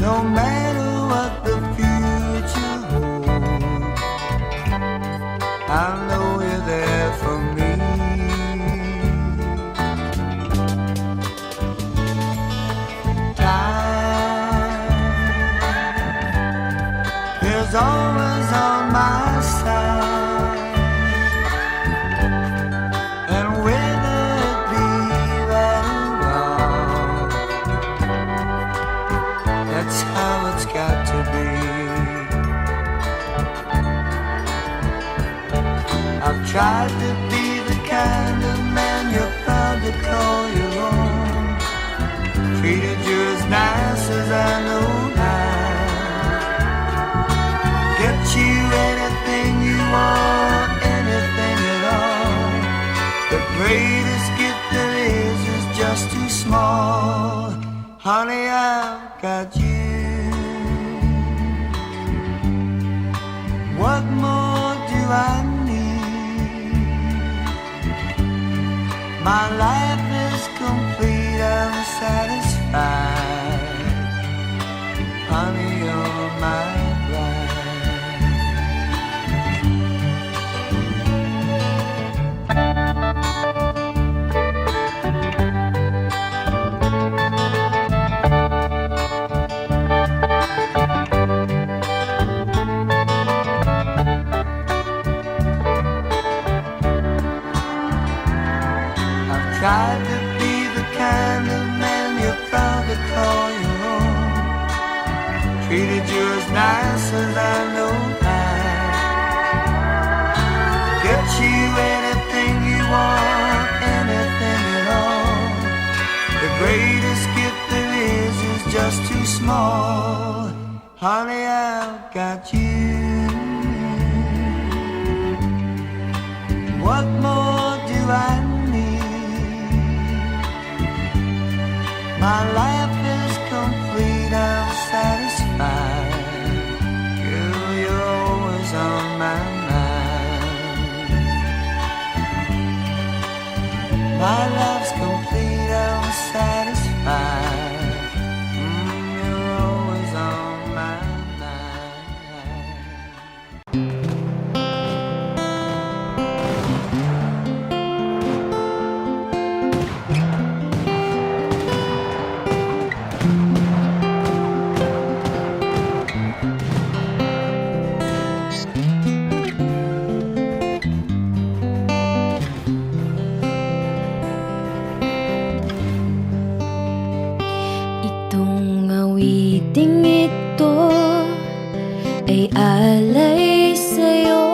no matter what the future holds, I know you're there for me. Time is always on my side, and whether it be right or wrong, that's how it's got to be. I've tried to be the kind of man you're proud to call your own, treated you as nice as I know how, get you anything you want, anything at all. The greatest gift there is just too small. Honey, I've got you. What more do I need? My life is complete, I'm satisfied. Honey, you're my bride. Tried to be the kind of man you're proud to call your own, treated you as nice as I know how, get you anything you want, anything at all. The greatest gift there is just too small. Honey, I've got you. What more do I need? My life is complete, I'm satisfied. Girl, you're always on my mind. My life's complete, I'm satisfied. You're always on my awiting ito ay alay sa'yo,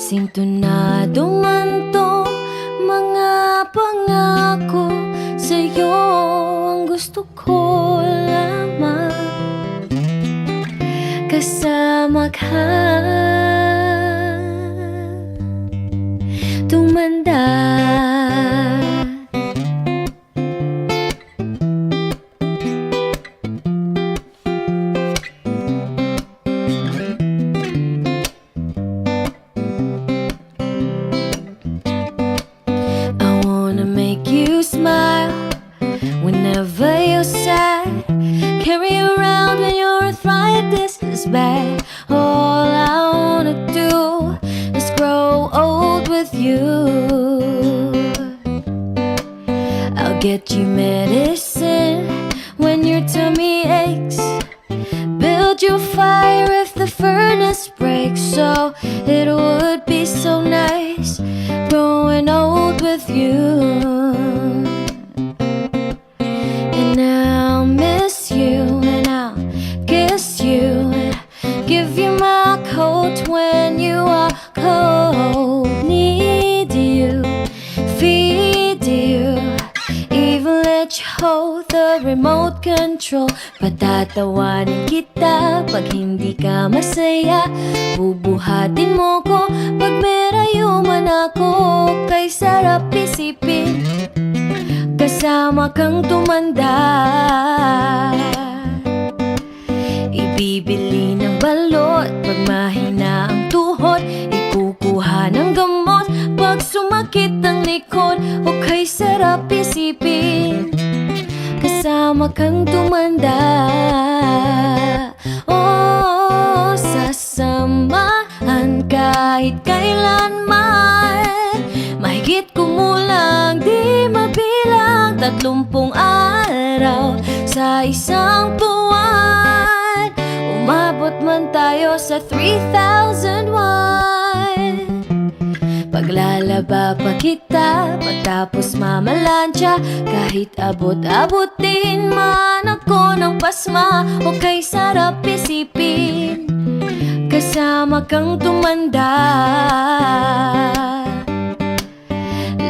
sintonado man tong mga pangako sa'yo. Ang gusto ko lamang kasama ka, tumanda. Whenever you're sad, carry around when your arthritis is bad. All I wanna do is grow old with you. I'll get you medicine when your tummy aches, build you fire if the furnace breaks. So it would be so nice growing old with you. I'll miss you and I'll kiss you and give you my coat when you are cold. Need you, feed you, even let you hold the remote control. Patatawanin kita pag hindi ka masaya, bubuhatin mo ko pag merayo man ako. Kay sarap isipin kasama kang tumanda. Ibibili ng balot pag mahina ang tuhod, ikukuha ng gamot pag sumakit ang likod. O kay sarap isipin kasama kasama kang tumanda. Oh, sasamahan kahit kailanman. Mahigit kumulang di mabilang 30 araw sa isang buwan. Umabot man tayo sa 3,001. Paglalaba pa kita pagtapos mamalansya. Kahit abot-abutin man ako ng pasma, okay sarap isipin kasama kang tumanda.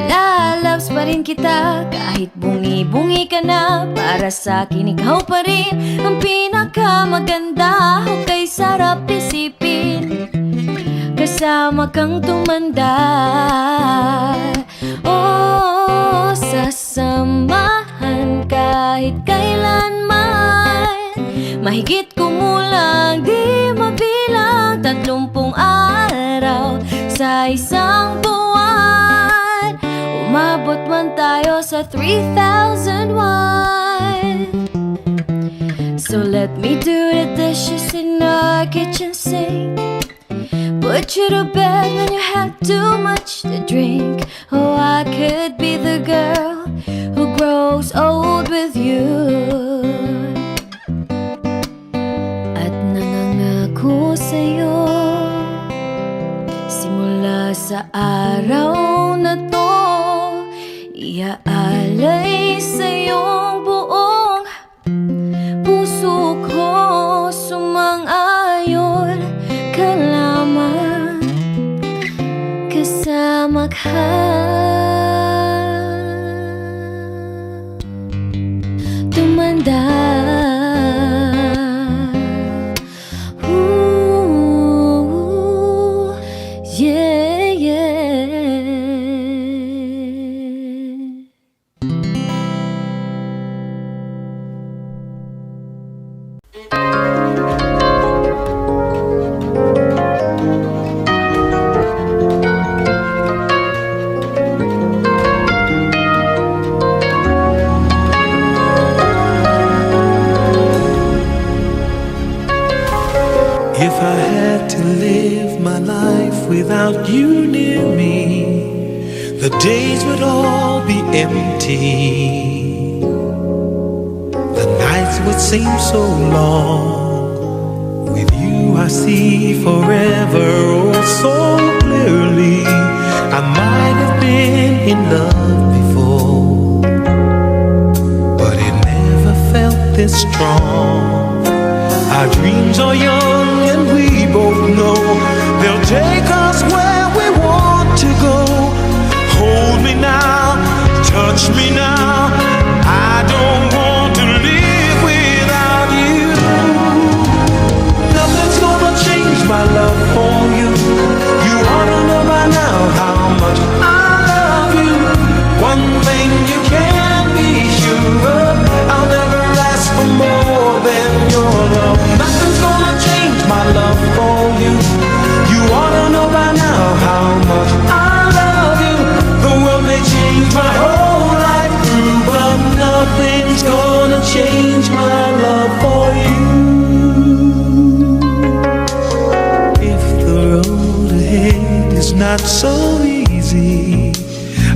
Lalabs pa rin kita kahit bungi-bungi ka na. Para sa'kin ikaw pa rin ang pinakamaganda. Okay sarap isipin kasama kang tumanda. Oh, sasamahan kahit kailanman. Mahigit kumulang di mabilang 30 araw sa isang buwan. Umabot man tayo sa 3,001. So let me do the dishes in our kitchen sink, put you to bed when you have too much to drink. Oh, I could be the girl who grows old with you. At nangangako sa'yo, simula sa araw na to, iaalay sa'yong buong puso ko. Sumang-ayon ka lamang kasama ka tumanda. Ooh, yeah, yeah. If I had to live my life without you near me, the days would all be empty. The nights would seem so long. With you I see forever oh so clearly. I might have been in love before, but it never felt this strong. Our dreams are young and we both know they'll take us where we want to go. Hold me now, touch me now. I don't want to live without you. Nothing's gonna change my love for you. You ought to know by now how much I love you. One thing you can be sure of, I'll never ask for more than your love. Nothing's gonna change my love for you. You ought to know by now how much I love you. The world may change my whole life through, but nothing's gonna change my love for you. If the road ahead is not so easy,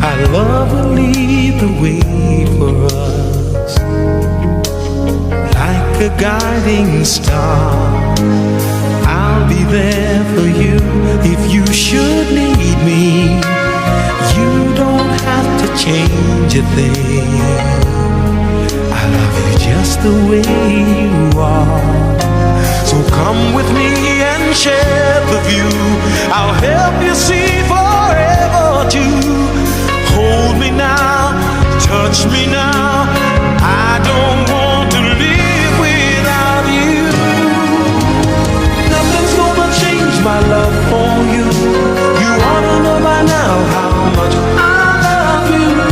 our love will lead the way for us. Like a guiding star, I'll be there for you if you should need me. You don't have to change a thing. I love you just the way you are. So come with me and share the view. I'll help you see forever too. Hold me now, touch me now. I don't want to live without you. Nothing's gonna change my love for you. You ought to know by now how much I love you.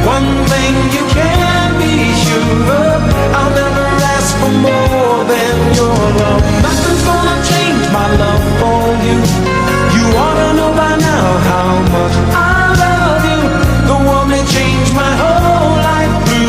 One thing you can be sure of, I'll never ask for more than your love. Nothing's gonna change my love for you. You ought to know by now how much I love you. The world may change my whole life through,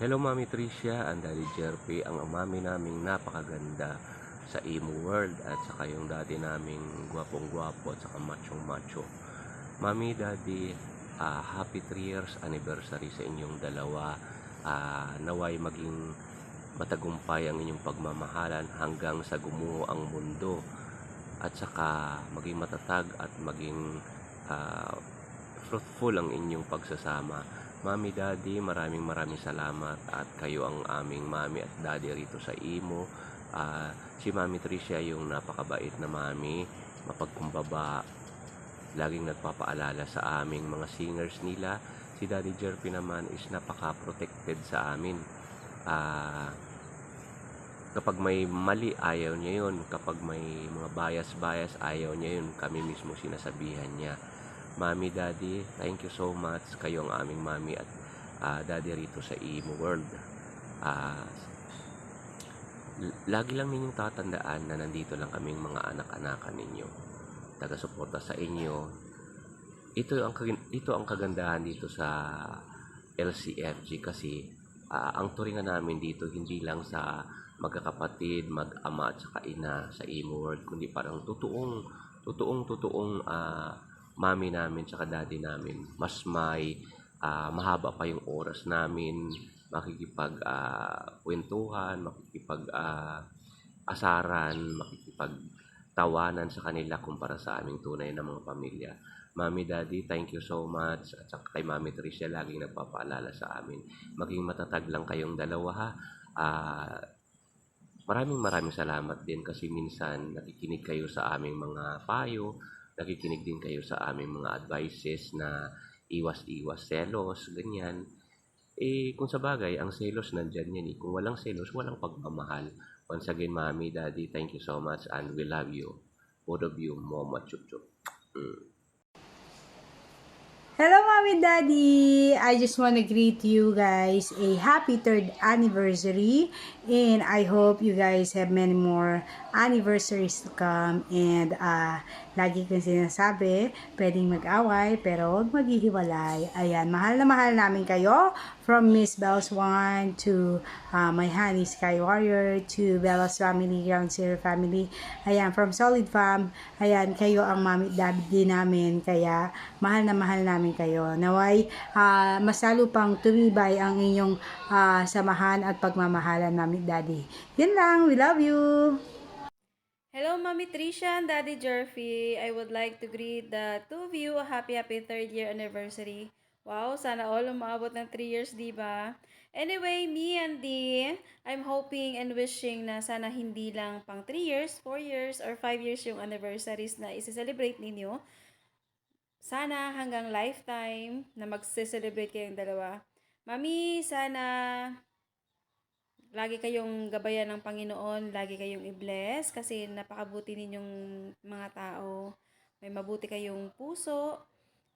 Hello Mami Tricia and Daddy Jerpy, ang mami naming napakaganda sa Imo World at saka yung daddy naming gwapong-gwapo at saka machong-macho. Mami, Daddy, happy 3 years anniversary sa inyong dalawa. Naway maging matagumpay ang inyong pagmamahalan hanggang sa gumuho ang mundo at saka maging matatag at maging fruitful ang inyong pagsasama. Mami, Daddy, maraming salamat at kayo ang aming mami at daddy rito sa Imo. Si Mami Tricia yung napakabait na mami, mapagkumbaba, laging nagpapaalala sa aming mga singers nila. Si Daddy Jerpy naman is napaka-protected sa amin. Kapag may mali, ayaw niya yun. Kapag may mga bias, ayaw niya yun. Kami mismo sinasabihan niya. Mami, Daddy, thank you so much. Kayo ang aming mami at daddy rito sa Imo World. Lagi lang ninyong tatandaan na nandito lang kaming mga anak-anakan ninyo. Taga-suporta sa inyo. Ito ang kagandahan dito sa LCFG kasi ang turingan namin dito hindi lang sa magkakapatid, mag-ama at saka ina sa Imo World, kundi parang totoong mami namin tsaka daddy namin. Mas may mahaba pa yung oras namin makikipag kwentuhan, makikipag asaran, makikipagtawanan sa kanila kumpara sa aming tunay na mga pamilya. Mami, Daddy, thank you so much. At saka kay Mami Tricia, laging nagpapaalala sa amin. Maging matatag lang kayong dalawa ha. Maraming salamat din kasi minsan nakikinig kayo sa aming mga payo, nakikinig din kayo sa aming mga advices na iwas-iwas selos, ganyan. Kung sa bagay, ang selos nandyan yan. Kung walang selos, walang pagmamahal. Once again, Mami, Daddy, thank you so much and we love you. Both of you, Mama Chup Chup. Hello, Mommy, Daddy! I just want to greet you guys a happy 3rd anniversary, and I hope you guys have many more anniversaries to come. And lagi kong sinasabi, pwedeng mag-away pero huwag maghihiwalay. Ayan, mahal na mahal namin kayo, from Miss Bells 1 to my honey Sky Warrior to Bella's family, Ground Zero family. Ayan, from Solid Fam. Ayan, kayo ang Mommy Daddy namin, kaya mahal na mahal namin kayo. Naway, mas lalo pang tumibay ang inyong samahan at pagmamahalan, Mommy Daddy. Yun lang, we love you! Hello, Mami Tricia and Daddy Jerpy. I would like to greet the two of you a happy 3rd year anniversary. Wow, sana all umaabot ng 3 years, diba? Anyway, me and Dee, I'm hoping and wishing na sana hindi lang pang 3 years, 4 years, or 5 years yung anniversaries na isi-celebrate ninyo. Sana hanggang lifetime na magse-celebrate kayong dalawa. Mami, sana lagi kayong gabayan ng Panginoon, lagi kayong i-bless kasi napakabuti ninyong mga tao. May mabuti kayong puso,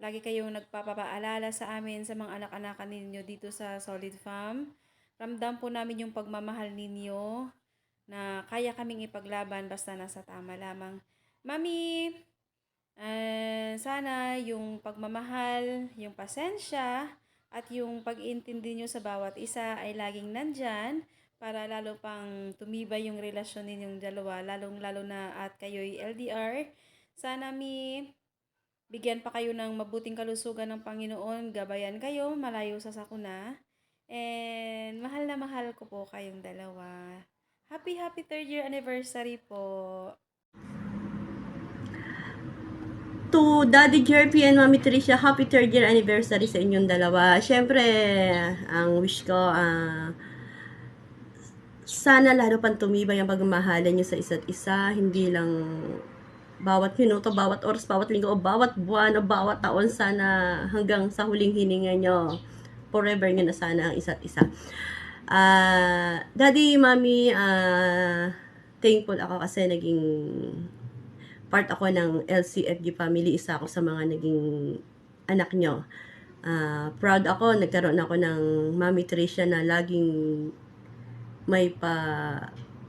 lagi kayong nagpapaalala sa amin, sa mga anak-anakan ninyo dito sa Solid Fam. Ramdam po namin yung pagmamahal ninyo na kaya kaming ipaglaban basta nasa tama lamang. Mami, sana yung pagmamahal, yung pasensya, at yung pag-iintindi nyo sa bawat isa ay laging nandyan para lalo pang tumibay yung relasyon ninyong dalawa, lalong-lalo na at kayo'y LDR. Sana bigyan pa kayo ng mabuting kalusugan ng Panginoon, gabayan kayo, malayo sa sakuna. And mahal na mahal ko po kayong dalawa. Happy 3rd year anniversary po. To Daddy Jerpy and Mami Tricia, happy 3rd year anniversary sa inyong dalawa. Siyempre, ang wish ko, sana lalo pang tumibay ang pagmamahalan nyo sa isa't isa. Hindi lang bawat minuto, bawat oras, bawat linggo, o bawat buwan, o bawat taon. Sana hanggang sa huling hininga nyo, forever nyo na sana ang isa't isa. Daddy, Mami, thankful ako kasi naging part ako ng LCFG family. Isa ako sa mga naging anak nyo. Proud ako, nagkaroon ako ng Mami Tricia na laging may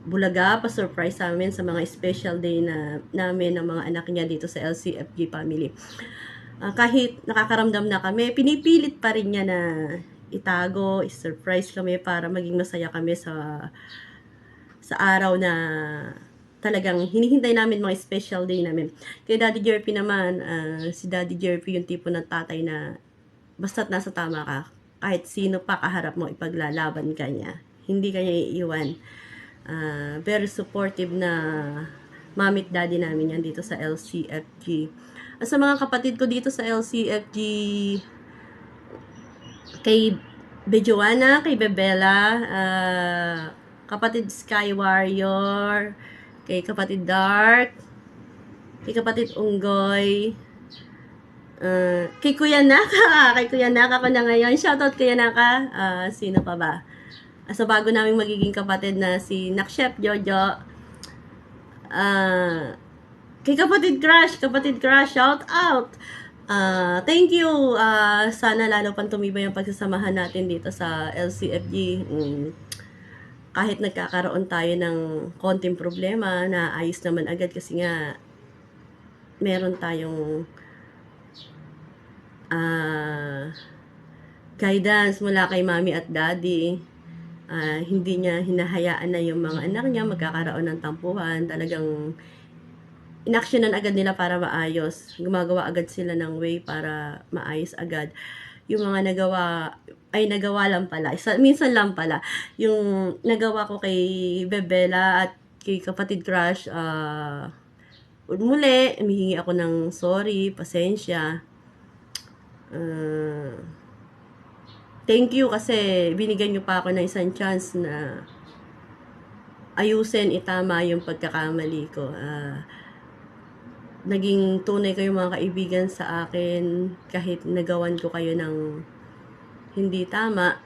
bulaga, pa-surprise sa amin sa mga special day na namin ng mga anak niya dito sa LCFG family. Kahit nakakaramdam na kami, pinipilit pa rin niya na itago, i-surprise kami para maging masaya kami sa araw na talagang hinihintay namin, mga special day namin. Kay Daddy Jerpy naman, si Daddy Jerpy yung tipo ng tatay na basta't nasa tama ka, kahit sino pa kaharap mo, ipaglalaban ka niya. Hindi ka niya iiwan. Very supportive na mamit daddy namin yan dito sa LCFG. At sa mga kapatid ko dito sa LCFG, kay Bejoana, kay Bebela, kapatid Sky Warrior, kay kapatid Dark, kay kapatid Unggoy, kay Kuya Naka, kay Kuya Naka ko na ngayon. Shoutout Kuya Naka. Sino pa ba? Sa bago naming magiging kapatid na si Nakshep Jojo. Kay kapatid Crush, shout out. Thank you. Sana lalo pang tumibay ang pagsasamahan natin dito sa LCFG. Kahit nagkakaroon tayo ng konting problema, na ayos naman agad kasi nga meron tayong guidance mula kay mami at daddy. Hindi niya hinahayaan na yung mga anak niya magkakaroon ng tampuhan. Talagang inaksyonan agad nila para maayos. Gumagawa agad sila ng way para maayos agad. Yung mga nagawa lang pala. Minsan lang pala. Yung nagawa ko kay Bebela at kay kapatid Crush, muli, humihingi ako ng sorry, pasensya. Thank you kasi binigyan niyo pa ako ng isang chance na ayusin, itama yung pagkakamali ko. Naging tunay kayo mga kaibigan sa akin kahit nagawan ko kayo ng hindi tama.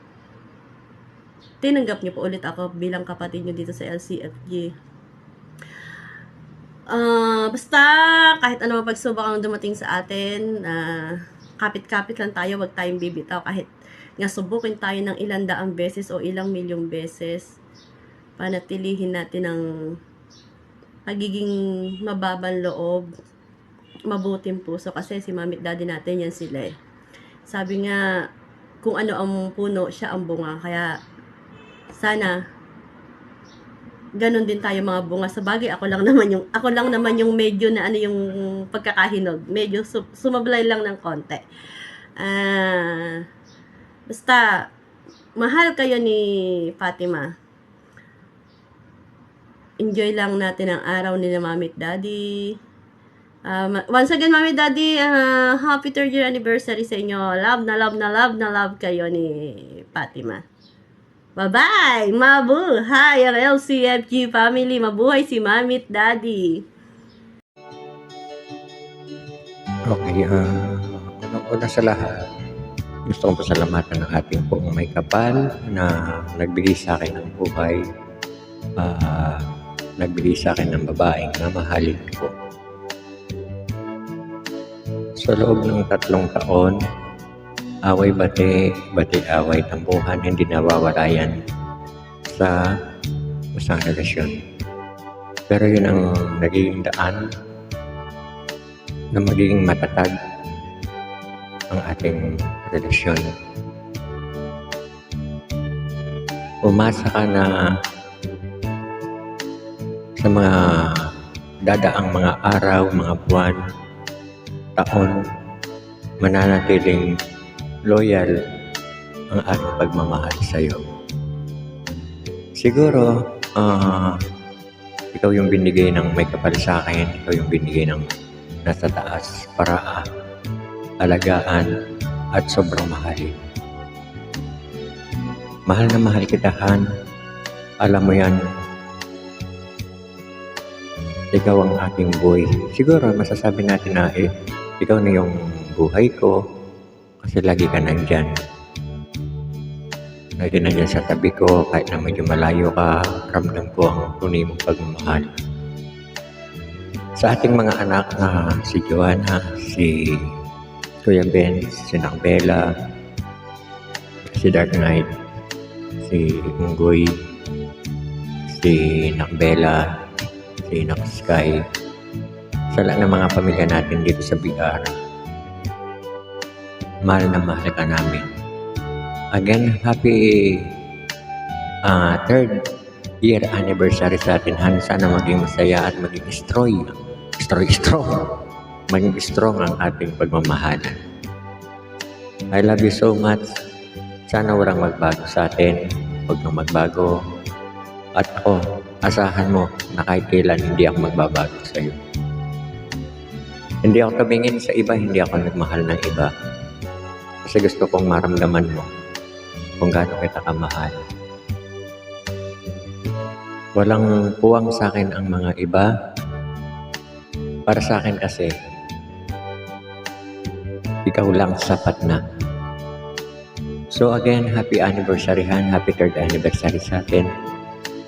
Tinanggap niyo po ulit ako bilang kapatid niyo dito sa LCFG. Basta kahit anong pagsubok ang dumating sa atin, kapit-kapit lang tayo, wag tayong bibitaw. Kahit nga subukin tayo ng ilang daang beses o ilang milyong beses, panatilihin natin ang pagiging mababang loob, mabuting puso, kasi si mami at daddy natin yan sila eh. Sabi nga, kung ano ang puno, siya ang bunga. Kaya sana ganon din tayo mga bunga. Sa bagay, ako lang naman yung medyo na ano yung pagkakahinog, medyo sumablay lang ng konti. Basta mahal kayo ni Fatima. Enjoy lang natin ang araw ni Mami at Daddy. Once again, Mami at Daddy, happy 3rd year anniversary sa inyo. Love na love kayo ni Fatima. Bye-bye! Mabuhay ang LCFG family. Mabuhay si Mami at Daddy. Okay, una sa lahat, gusto kong pasalamatan ng ating pong may kapal na nagbigay sa akin ng buhay, nagbigay sa akin ng babaeng mamahalin ko. Sa loob ng 3 taon, away-bati, bati-away, tampuhan, hindi nawawala yan sa isang relasyon. Pero yun ang nagiging daan na magiging matatag ang ating relasyon. Umasa ka na sa mga dadaang mga araw, mga buwan, taon, mananatiling loyal ang ating pagmamahal sa iyo. Siguro, ikaw yung binigay ng may kapal sa akin, ikaw yung binigay ng nasa taas para alagaan at sobrang mahalin. Mahal na mahal kita, Han. Alam mo yan, ikaw ang aking buhay. Siguro masasabi natin na ikaw na yung buhay ko kasi lagi ka nandyan. Lagi nandyan sa tabi ko, kahit na medyo malayo ka, ramdam ko ang tunay mong pagmamahal. Sa ating mga anak na si Joanna, si Kuya Ben, si Nakbela, si Dark Knight, si Unggoy, si Nakbela, si Sky, sa lahat ng mga pamilya natin dito sa BR. Mahal na mahal ka namin. Again, happy third year anniversary sa atin, Han. Sana maging masaya at maging strong. Maging strong ang ating pagmamahalan. I love you so much. Sana walang magbago sa atin. Huwag nang magbago. At ako, asahan mo na kahit kailan hindi ako magbabago sa iyo. Hindi ako tumingin sa iba, hindi ako nagmahal ng iba. Kasi gusto kong maramdaman mo kung gaano kita kamahal. Walang puwang sa akin ang mga iba. Para sa akin kasi, ikaw lang sapat na. So again, happy anniversary, Han. Happy third anniversary sa atin.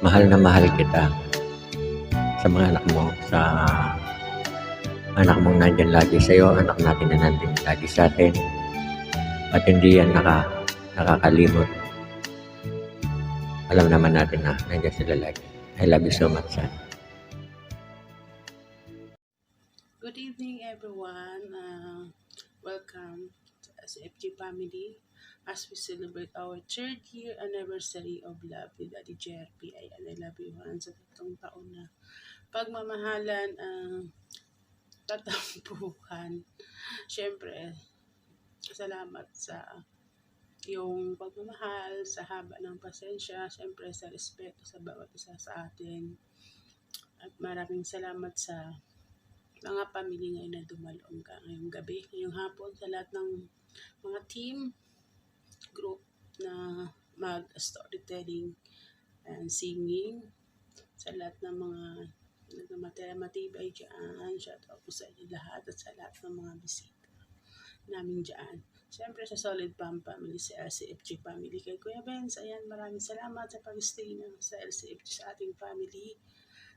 Mahal na mahal kita sa mga anak mo, sa anak mong nandyan lagi sa iyo, anak natin na nandyan lagi sa atin. At hindi yan nakakalimot. Alam naman natin na nandyan sila lagi. I love you so much, son. Good evening, everyone. Welcome to SFG family as we celebrate our third year anniversary of love with Daddy JRP. Ayan, I love you, Han, sa tatlong taon na pagmamahalan, tatampuhan. Siyempre, salamat sa yung pagmamahal, sa haba ng pasensya, siyempre sa respeto sa bawat isa sa atin. At maraming salamat sa mga pamilya ngayon na dumalong ka ngayong gabi, ngayong hapon, sa lahat ng mga team, group na mag-storytelling and singing, sa lahat ng mga nagmamatibay dyan, shout out po sa inyo lahat at sa lahat ng mga bisita namin dyan. Siyempre sa Solid Pam family, sa LCFG family, kay Kuya Benz, ayan, maraming salamat sa pag-stay na sa LCFG sa ating family.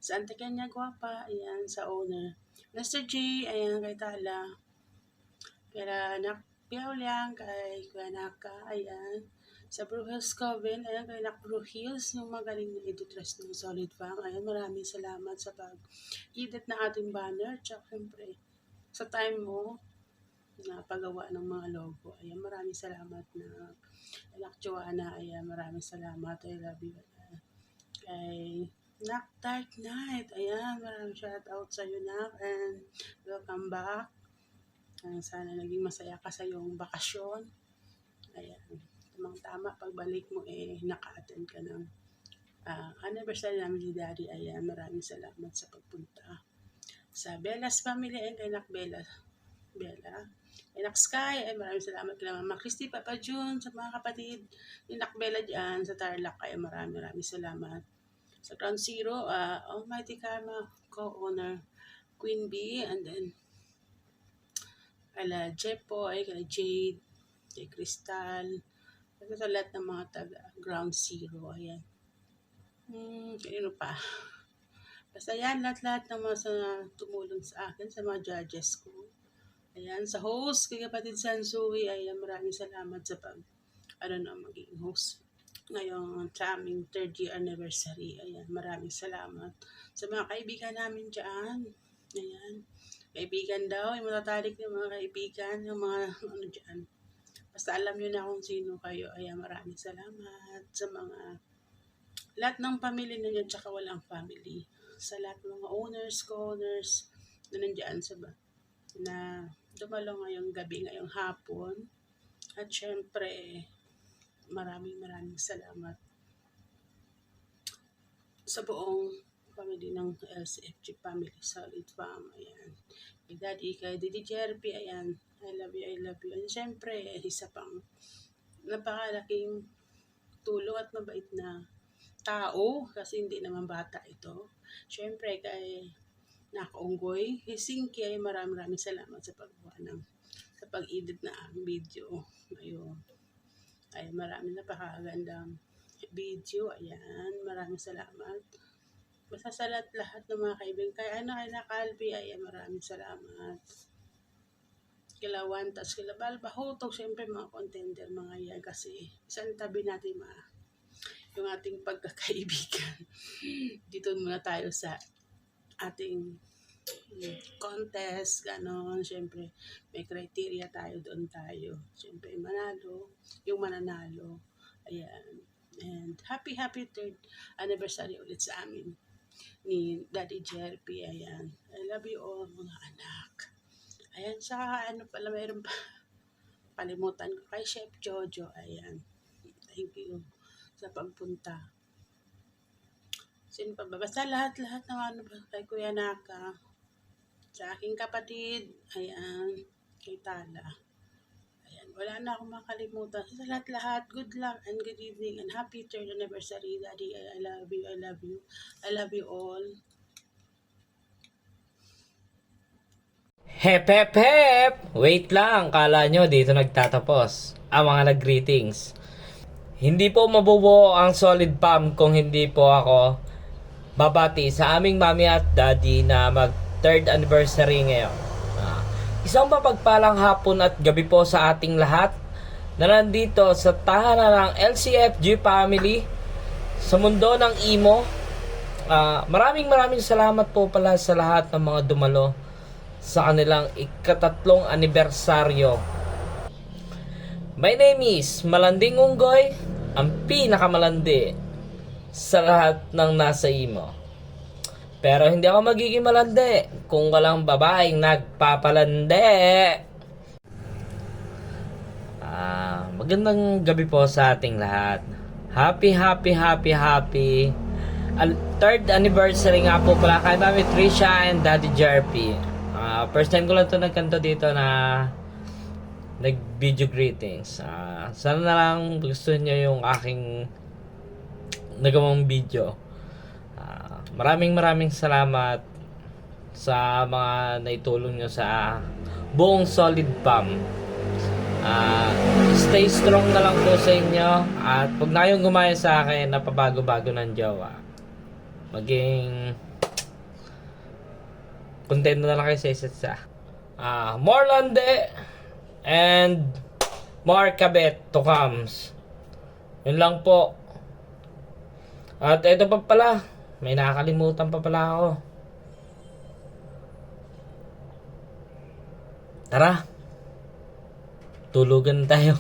Sa Ante Kenya Guapa, ayan, sa owner Mr. J, ayan, kay Tala, kay Anak Piauliang, kay Kuya Naka, ayan, sa Brew Hills Coven, ayan, kay Nak Brew Hills, yung magaling na editress ng Solid Fam, ayan, maraming salamat sa pag-edit na ating banner, tsaka siyempre, sa time mo, na paggawa ng mga logo, ayan, maraming salamat na Anak Joanna, ayan, maraming salamat, I love you, ayan, kay Nak Dark Night, ayan, maraming shout out sa iyo, Nak, and welcome back. Sana naging masaya ka sa iyong bakasyon. Ayan, tamang-tama, pagbalik mo naka-attend ka ng anniversary namin ni Daddy. Ayan, maraming salamat sa pagpunta. Sa Bella's family, ayan, kay Nak Bella, kay Nak Sky, ayan, maraming salamat kay Mama Christy, Papa June, sa mga kapatid ni Nak Bella dyan, sa Tarlac, ayan, maraming salamat. Sa Ground Zero, Almighty Karma, co-owner Queen B, and then kala Jepoy, kala Jade, kay Crystal, sa lahat ng mga taga Ground Zero, ayan. Kanino pa? Basta yan, lahat ng mga tumulong sa akin, sa mga judges ko. Ayan, sa host, kay kapatid Sansui, ayan, maraming salamat sa maging host ngayong sa aming third year anniversary. Ayan, maraming salamat sa mga kaibigan namin dyan. Ayan, kaibigan daw, yung matatalik ng mga kaibigan, yung mga dyan. Basta alam nyo na kung sino kayo. Ayan, maraming salamat sa mga lahat ng pamilya ninyo, tsaka walang family. Sa lahat ng mga owners, co-owners na nandyan na dumalo ngayong gabi, ngayong hapon. At syempre, maraming salamat sa buong family ng LCFG family, Solid Fam, ayan. Kay Daddy, kay Didi Jerpy, ayan, I love you. And syempre, isa pang napakalaking tulong at mabait na tao, kasi hindi naman bata ito. Syempre, kay Nakaunggoy, kay Sinky, ay maraming salamat sa pag-edit na ang video ngayon. Ay, maraming napakagandang video. Ayan, maraming salamat. Basta sa lahat ng mga kaibigan. Kay Nakalbi, ayan, maraming salamat. Kila Wantas, kila Balbahutog, siyempre mga contender, mga yan. Kasi isang tabi natin yung ating pagkakaibigan. Dito muna tayo sa ating contest, ganon. Siyempre, may criteria tayo, doon tayo. Siyempre, yung mananalo. Ayan. And happy 3rd anniversary ulit sa amin ni Daddy Jerpy. Ayan. I love you all, mga anak. Ayan, sa ano pala, mayroon pa. Palimutan ko kay Chef Jojo. Ayan. Thank you sa pagpunta. Sino pa ba? Basta lahat ng ano ba, kay Kuya Naka, sa aking kapatid, ayan, kay Tala. Ayan, wala na akong makalimutan. Sa lahat, good luck and good evening and happy 3rd anniversary, Daddy. I love you, I love you. I love you all. Hep hep hep! Wait lang, kala nyo dito nagtatapos ang mga nag-greetings. Hindi po mabubuo ang Solid Fam kung hindi po ako babati sa aming mami at daddy na mag 3rd anniversary ngayon. Isang mapagpalang hapon at gabi po sa ating lahat na nandito sa tahanan ng LCFG family sa mundo ng Imo. Maraming salamat po pala sa lahat ng mga dumalo sa kanilang ika-3 anibersaryo. My name is Malanding Unggoy, ang pinakamalandi sa lahat ng nasa Imo. Pero hindi ako magiging malandi kung walang babaeng nagpapalandi. Magandang gabi po sa ating lahat. Happy 3rd anniversary nga po pala kay Mami Trisha and Daddy Jerpy. First time ko lang ito nagkanto dito na nag-video greetings. Sana na lang gusto nyo yung aking nagawang video. Maraming salamat sa mga naitulong nyo sa buong Solid Fam. Stay strong na lang po sa inyo. At pag na yung gumaya sa akin na pabago-bago ng jowa, maging content na lang kayo sa isa't isa. More lande and more kabet to comes. Yun lang po. At ito pa pala, may nakakalimutan pa pala ako. Tara, tulugan tayo.